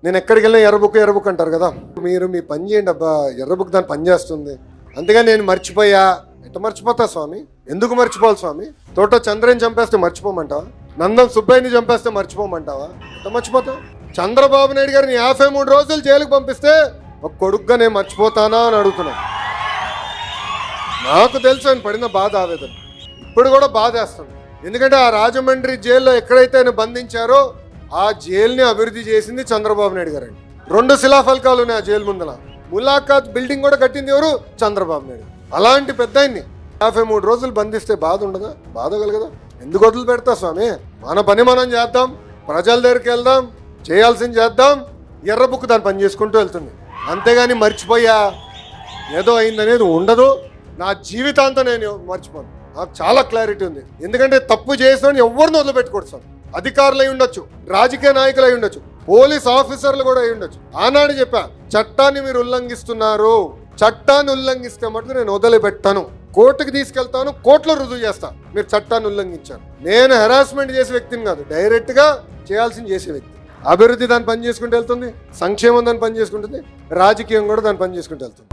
నేను ఎక్కడికి వెళ్ళినా ఎర్ర బుక్ అంటారు కదా, మీరు మీ పని చేయండి అబ్బా, ఎర్ర బుక్ దాన్ని పని చేస్తుంది. అంతేగా నేను మర్చిపోయా, ఎట్లా మర్చిపోతా స్వామి? ఎందుకు మర్చిపోవాలి స్వామి? తోట చంద్రని చంపేస్తే మర్చిపోమంటావా? నందం సుబ్బయ్యని చంపేస్తే మర్చిపోమంటావా? ఎట్లా మర్చిపోతావు? చంద్రబాబు నాయుడు గారిని 53 రోజులు జైలుకు పంపిస్తే ఒక కొడుకుగా నేను మర్చిపోతానా అని అడుగుతున్నాను. నాకు తెలుసు ఆయన పడిన బాధ, ఆవేదన ఇప్పుడు కూడా బాధేస్తుంది. ఎందుకంటే ఆ రాజమండ్రి జైల్లో ఎక్కడైతే ఆయన బంధించారో ఆ జైలుని అభివృద్ధి చేసింది చంద్రబాబు నాయుడు గారండి. 2 శిలాఫలకాలు ఉన్నాయి ఆ జైలు ముందల. ములాఖాత్ బిల్డింగ్ కూడా కట్టింది ఎవరు? చంద్రబాబు నాయుడు. అలాంటి పెద్ద ఆయన్ని 53 రోజులు బంధిస్తే బాధ ఉండదా? బాధ కలగదా? ఎందుకు వదిలి పెడతా స్వామి? మన పని మనం చేద్దాం, ప్రజల దగ్గరికి వెళ్దాం, చేయాల్సింది చేద్దాం. ఎర్ర బుక్ దాన్ని పని చేసుకుంటూ వెళ్తుంది. అంతేగాని మర్చిపోయా ఏదో అయిందనేది ఉండదు. నా జీవితాంతం నేను మర్చిపోను. నాకు చాలా క్లారిటీ ఉంది. ఎందుకంటే తప్పు చేసిన ఎవరిని వదిలిపెట్టుకోడు సార్. అధికారులు అయి ఉండొచ్చు, రాజకీయ నాయకులు అయి ఉండొచ్చు, పోలీస్ ఆఫీసర్లు కూడా అయి ఉండొచ్చు. ఆనాడు చెప్పా, చట్టాన్ని మీరు ఉల్లంఘిస్తున్నారు, చట్టాన్ని ఉల్లంఘిస్తే మటుకు నేను వదిలిపెట్టాను, కోర్టుకి తీసుకెళ్తాను, కోర్టులో రుజువు చేస్తా మీరు చట్టాన్ని ఉల్లంఘించాను. నేను హెరాస్మెంట్ చేసే వ్యక్తిని కాదు, డైరెక్ట్ గా చేయాల్సింది చేసే వ్యక్తి. అభివృద్ధి దాన్ని పని చేసుకుంటూ వెళ్తుంది, సంక్షేమం దాన్ని పని చేసుకుంటుంది, రాజకీయం కూడా దాన్ని పని చేసుకుంటూ వెళ్తుంది.